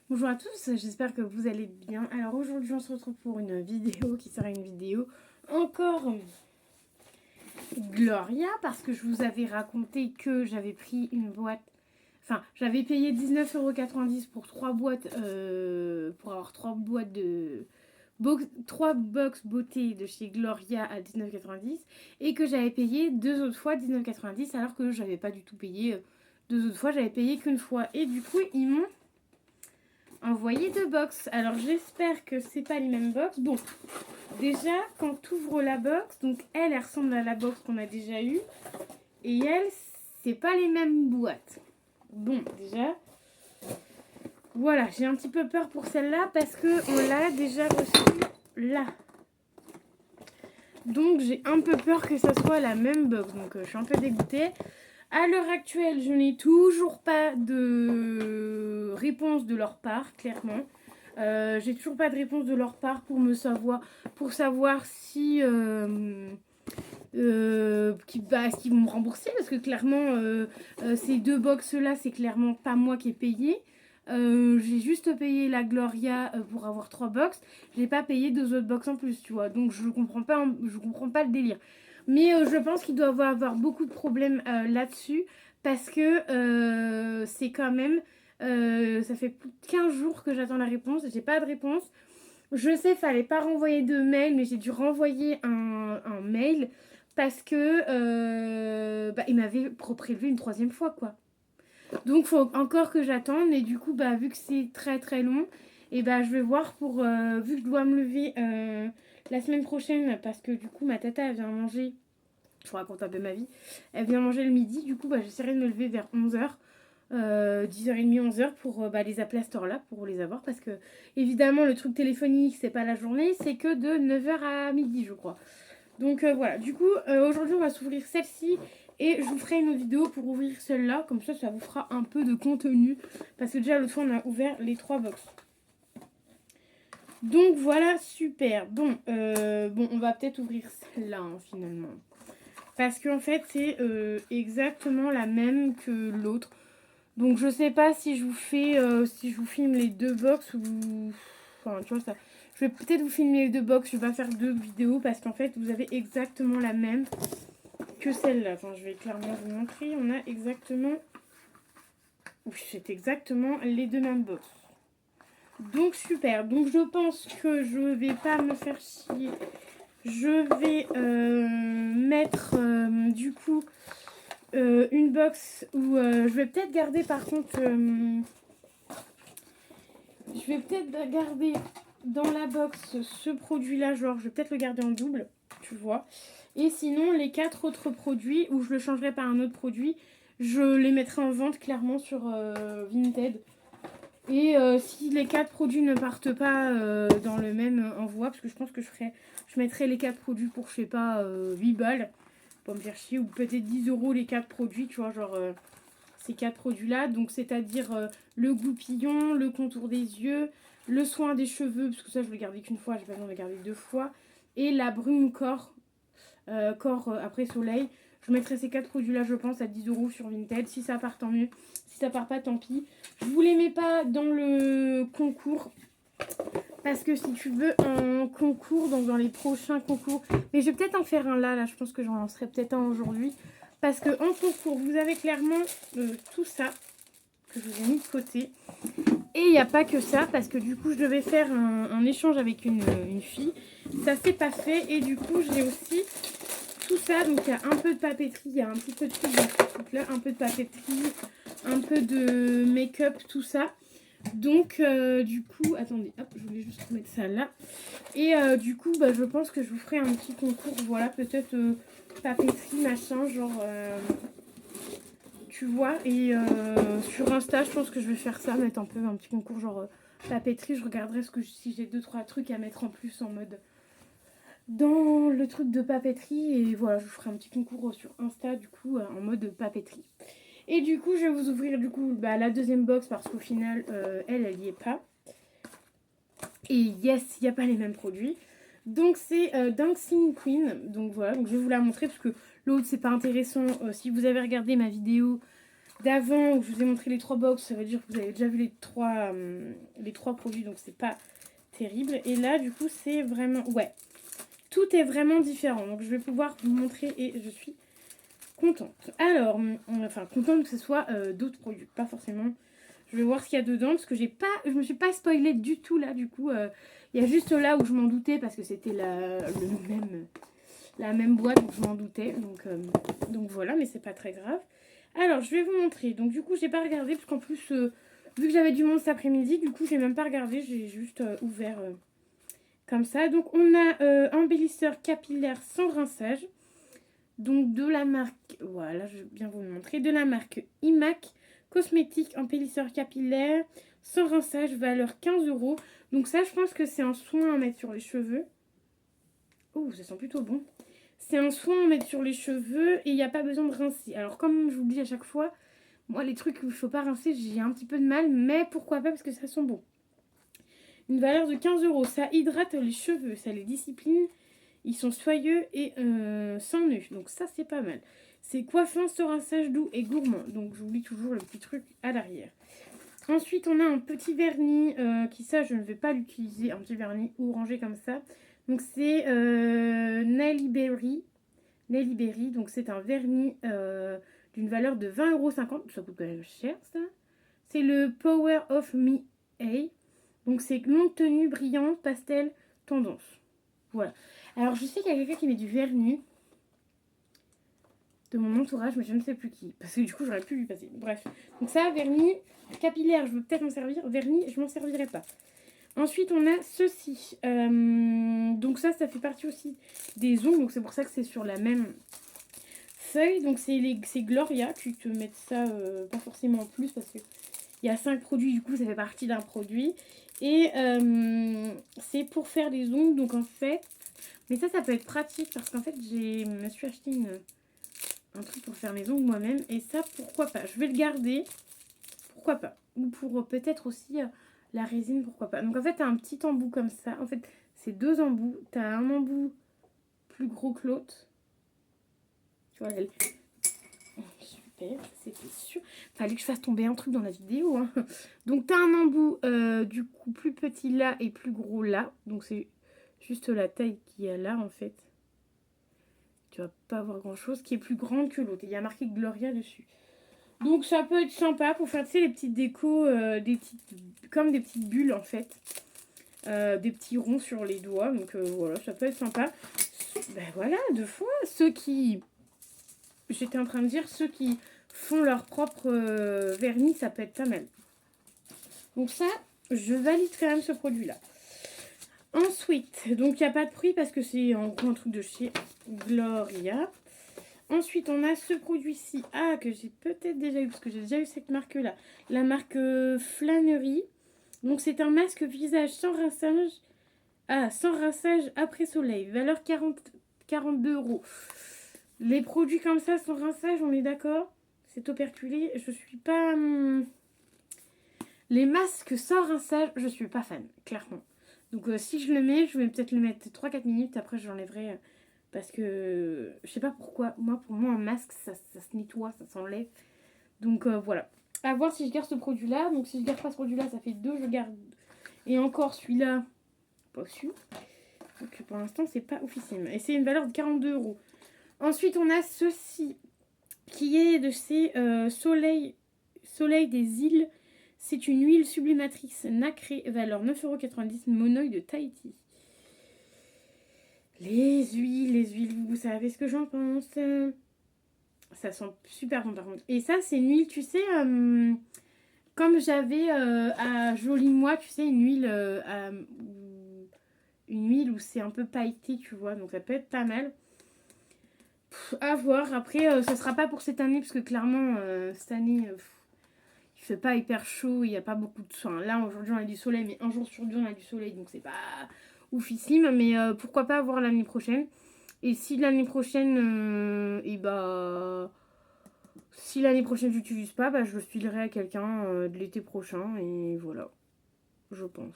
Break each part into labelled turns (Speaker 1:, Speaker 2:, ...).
Speaker 1: Bonjour à tous, j'espère que vous allez bien. Alors aujourd'hui on se retrouve pour une vidéo qui sera une vidéo encore Gloria parce que je vous avais raconté que j'avais pris une boîte, enfin j'avais payé 19,90 € pour 3 boîtes, pour avoir 3 boîtes de 3 box beauté de chez Gloria à 19,90 et que j'avais payé 2 autres fois 19,90 alors que j'avais pas du tout payé 2 autres fois, j'avais payé qu'une fois et du coup ils m'ont envoyé 2 box. Alors j'espère que c'est pas les mêmes box. Bon, déjà quand tu ouvres la box, donc elle ressemble à la box qu'on a déjà eue et elle c'est pas les mêmes boîtes. Bon, déjà voilà, j'ai un petit peu peur pour celle-là parce que on l'a déjà reçue là. Donc j'ai un peu peur que ça soit la même box. Donc je suis un peu dégoûtée. À l'heure actuelle, je n'ai toujours pas de réponse de leur part, clairement. J'ai toujours pas de réponse de leur part pour savoir si est-ce qu'ils vont me rembourser, parce que clairement ces 2 box là c'est clairement pas moi qui ai payé. J'ai juste payé la Gloria pour avoir 3 box. J'ai pas payé 2 autres box en plus, tu vois. Donc je comprends pas le délire. Mais je pense qu'il doit avoir beaucoup de problèmes là-dessus parce que c'est quand même ça fait plus de 15 jours que j'attends la réponse. J'ai pas de réponse. Je sais, fallait pas renvoyer de mail, mais j'ai dû renvoyer un mail parce que il m'avait prélevé une 3e fois, quoi. Donc faut encore que j'attende et du coup vu que c'est très très long, et je vais voir pour vu que je dois me lever la semaine prochaine parce que du coup ma tata elle vient manger. Je vous raconte un peu ma vie. Elle vient manger le midi, du coup j'essaierai de me lever vers 11h. 10h30, 11h pour les appeler à cette heure-là pour les avoir parce que évidemment le truc téléphonique c'est pas la journée, c'est que de 9h à midi je crois. Donc voilà, du coup aujourd'hui on va s'ouvrir celle-ci et je vous ferai une autre vidéo pour ouvrir celle-là, comme ça vous fera un peu de contenu parce que déjà l'autre fois on a ouvert les 3 box. Donc voilà, super. Bon, on va peut-être ouvrir celle-là finalement. Parce qu'en fait c'est exactement la même que l'autre. Donc je sais pas si je vous fais si je vous filme les 2 box ou enfin tu vois ça. Je vais peut-être vous filmer les 2 box, je vais pas faire 2 vidéos parce qu'en fait vous avez exactement la même que celle-là. Enfin je vais clairement vous montrer, on a exactement oui, c'est exactement les 2 mêmes box. Donc super. Donc je pense que je vais pas me faire chier. Je vais mettre du coup une box où je vais peut-être garder par contre je vais peut-être garder dans la box ce produit là, genre je vais peut-être le garder en double, tu vois. Et sinon les 4 autres produits où je le changerai par un autre produit, je les mettrai en vente clairement sur Vinted. Et si les 4 produits ne partent pas dans le même envoi, parce que je pense que je mettrai les 4 produits pour je sais pas 8 balles, pour me faire chier, ou peut-être 10 € les 4 produits, tu vois, genre ces 4 produits là, donc c'est-à-dire le goupillon, le contour des yeux, le soin des cheveux, parce que ça je le gardais qu'une fois, j'ai pas besoin de le garder 2 fois, et la brume corps, après soleil. Je mettrai ces 4 produits là je pense à 10 € sur Vinted. Si ça part tant mieux, si ça part pas tant pis. Je vous les mets pas dans le concours parce que si tu veux un concours, donc dans les prochains concours, mais je vais peut-être en faire un là, je pense que j'en lancerai peut-être un aujourd'hui. Parce que en concours, vous avez clairement tout ça que je vous ai mis de côté. Et il n'y a pas que ça, parce que du coup, je devais faire un échange avec une fille. Ça s'est pas fait, et du coup, j'ai aussi tout ça. Donc, il y a un peu de papeterie, il y a un petit peu de trucs dans ce truc-là, un peu de papeterie, un peu de make-up, tout ça. Donc, du coup, attendez, hop, je voulais juste remettre ça là. Et du coup, je pense que je vous ferai un petit concours, voilà, peut-être papeterie, machin, genre, tu vois. Et sur Insta, je pense que je vais faire ça, mettre un peu un petit concours, genre papeterie. Je regarderai si j'ai 2-3 trucs à mettre en plus en mode dans le truc de papeterie. Et voilà, je vous ferai un petit concours sur Insta, du coup, en mode papeterie. Et du coup, je vais vous ouvrir du coup la 2e box parce qu'au final, elle y est pas. Et yes, il n'y a pas les mêmes produits. Donc c'est Dancing Queen. Donc voilà, donc je vais vous la montrer parce que l'autre c'est pas intéressant. Si vous avez regardé ma vidéo d'avant où je vous ai montré les 3 box, ça veut dire que vous avez déjà vu les trois produits, donc c'est pas terrible. Et là, du coup, c'est vraiment... Ouais, tout est vraiment différent. Donc, je vais pouvoir vous montrer et je suis contente. Alors, enfin, contente que ce soit d'autres produits, pas forcément. Je vais voir ce qu'il y a dedans parce que je me suis pas spoilée du tout là, du coup. Il y a juste là où je m'en doutais parce que c'était la même boîte, donc je m'en doutais. Donc voilà, mais c'est pas très grave. Alors, je vais vous montrer. Donc, du coup, j'ai pas regardé parce qu'en plus, vu que j'avais du monde cet après-midi, du coup, j'ai même pas regardé. J'ai juste ouvert comme ça. Donc, on a embellisseur capillaire sans rinçage. Donc, de la marque, voilà, je vais bien vous le montrer. De la marque IMAC Cosmétique embellisseur capillaire sans rinçage, valeur 15 €. Donc, ça, je pense que c'est un soin à mettre sur les cheveux. Oh, ça sent plutôt bon. C'est un soin à mettre sur les cheveux et il n'y a pas besoin de rincer. Alors, comme je vous le dis à chaque fois, moi, les trucs où il ne faut pas rincer, j'ai un petit peu de mal, mais pourquoi pas parce que ça sent bon. Une valeur de 15 €. Ça hydrate les cheveux, ça les discipline. Ils sont soyeux et sans nœuds. Donc ça, c'est pas mal. C'est coiffant, sans rinçage, doux et gourmand. Donc j'oublie toujours le petit truc à l'arrière. Ensuite, on a un petit vernis qui, ça, je ne vais pas l'utiliser. Un petit vernis orangé comme ça. Donc c'est Nelly Berry. Donc c'est un vernis d'une valeur de 20,50 €. Ça coûte quand même cher, ça. C'est le Power of Me A. Donc c'est longue tenue, brillante, pastel, tendance. Voilà. Alors je sais qu'il y a quelqu'un qui met du vernis de mon entourage, mais je ne sais plus qui. Parce que du coup, j'aurais pu lui passer. Bref. Donc ça, vernis capillaire, je veux peut-être m'en servir. Vernis, je m'en servirai pas. Ensuite, on a ceci. Donc ça fait partie aussi des ongles. Donc c'est pour ça que c'est sur la même feuille. Donc c'est Gloria qui te mettent ça, pas forcément en plus parce que il y a 5 produits. Du coup, ça fait partie d'un produit. Et c'est pour faire les ongles. Donc en fait, mais ça peut être pratique parce qu'en fait, je me suis acheté un truc pour faire mes ongles moi-même. Et ça, pourquoi pas. Je vais le garder. Pourquoi pas. Ou pour peut-être aussi la résine, pourquoi pas. Donc en fait, tu as un petit embout comme ça. En fait, c'est 2 embouts. Tu as un embout plus gros que l'autre. Tu vois, elle... Oh, super, c'était sûr. Fallait que je fasse tomber un truc dans la vidéo. Hein. Donc tu as un embout du coup plus petit là et plus gros là. Donc c'est juste la taille qu'il y a là en fait. Tu vas pas voir grand chose qui est plus grande que l'autre. Il y a marqué Gloria dessus. Donc ça peut être sympa pour faire, tu sais, les petites décos, comme des petites bulles en fait. Des petits ronds sur les doigts. Donc voilà, ça peut être sympa. Ben voilà, 2 fois. J'étais en train de dire, ceux qui font leur propre vernis, ça peut être pas mal. Donc ça, je valide quand même ce produit-là. Ensuite, donc il n'y a pas de prix parce que c'est en gros un truc de chez Gloria. Ensuite, on a ce produit-ci, que j'ai peut-être déjà eu, parce que j'ai déjà eu cette marque-là. La marque Flânerie. Donc, c'est un masque visage sans rinçage. Sans rinçage après soleil. Valeur 42 €. Les produits comme ça, sans rinçage, on est d'accord? C'est operculé. Je suis pas... Les masques sans rinçage, je suis pas fan, clairement. Donc, si je le mets, je vais peut-être le mettre 3-4 minutes. Après, je l'enlèverai... Parce que je sais pas pourquoi. Pour moi, un masque, ça se nettoie, ça s'enlève. Donc voilà. À voir si je garde ce produit-là. Donc si je garde pas ce produit-là, ça fait 2. Je garde. Et encore celui-là, pas sûr. Donc pour l'instant, c'est pas officiel. Et c'est une valeur de 42 €. Ensuite, on a ceci. Qui est de ces Soleil des îles. C'est une huile sublimatrice nacrée. Valeur 9,90 €. Monoï de Tahiti. Les huiles, vous savez ce que j'en pense. Ça sent super bon par contre. Et ça, c'est une huile, tu sais, comme j'avais à Joli Moi, tu sais, une huile où c'est un peu pailleté, tu vois. Donc ça peut être pas mal. À voir. Après, ça sera pas pour cette année, parce que clairement, cette année, il fait pas hyper chaud, il n'y a pas beaucoup de soin. Là, aujourd'hui, on a du soleil, mais un jour sur deux, on a du soleil, donc c'est pas oufissime. Mais pourquoi pas voir l'année prochaine. Et si l'année prochaine, si l'année prochaine j'utilise pas, je le filerai à quelqu'un de l'été prochain. Et voilà, je pense.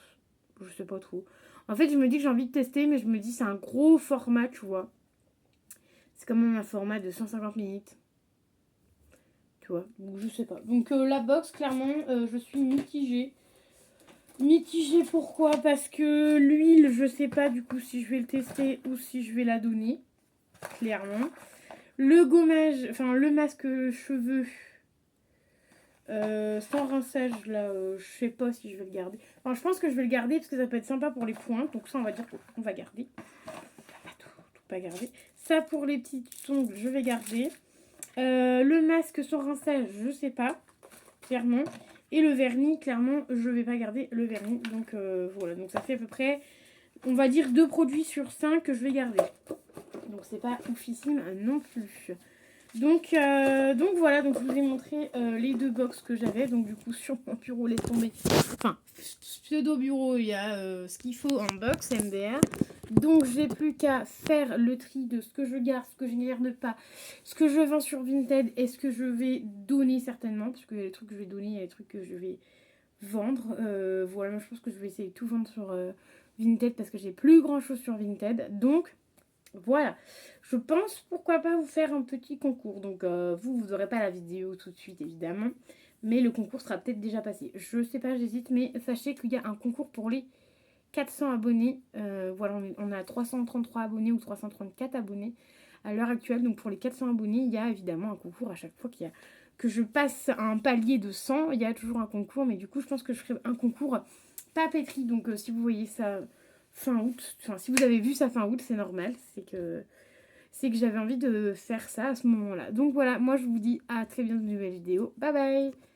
Speaker 1: Je sais pas trop. En fait, je me dis que j'ai envie de tester, mais je me dis c'est un gros format, tu vois. C'est quand même un format de 150 minutes. vois. Donc, je sais pas. Donc la box, clairement, je suis mitigée. Mitigée pourquoi? Parce que l'huile, je sais pas du coup si je vais le tester ou si je vais la donner. Clairement. Le gommage, enfin le masque cheveux sans rinçage, là, je sais pas si je vais le garder. Enfin, je pense que je vais le garder parce que ça peut être sympa pour les pointes. Donc ça, on va dire qu'on va garder. Tout pas garder. Ça, pour les petits ongles, je vais garder. Le masque sans rinçage, je sais pas, clairement. Et le vernis, clairement, je vais pas garder le vernis. Donc voilà, donc ça fait à peu près, on va dire 2 produits sur 5 que je vais garder. Donc c'est pas oufissime non plus. Donc voilà, donc je vous ai montré les 2 box que j'avais. Donc du coup sur mon bureau, laisse tomber. Enfin, pseudo bureau, il y a ce qu'il faut en box MDR. Donc j'ai plus qu'à faire le tri de ce que je garde, ce que je ne garde pas, ce que je vends sur Vinted et ce que je vais donner certainement. Parce qu'il y a des trucs que je vais donner, il y a des trucs que je vais vendre. Voilà, moi je pense que je vais essayer de tout vendre sur Vinted parce que j'ai plus grand chose sur Vinted. Donc voilà, je pense pourquoi pas vous faire un petit concours. Donc vous n'aurez pas la vidéo tout de suite évidemment, mais le concours sera peut-être déjà passé. Je sais pas, j'hésite, mais sachez qu'il y a un concours pour les 400 abonnés. Voilà, on a 333 abonnés ou 334 abonnés à l'heure actuelle. Donc pour les 400 abonnés, il y a évidemment un concours à chaque fois que je passe à un palier de 100. Il y a toujours un concours, mais du coup je pense que je ferai un concours papeterie. Donc si vous voyez ça fin août, enfin si vous avez vu ça fin août, c'est normal, c'est que j'avais envie de faire ça à ce moment-là. Donc voilà, moi je vous dis à très bientôt dans une nouvelle vidéo. Bye bye.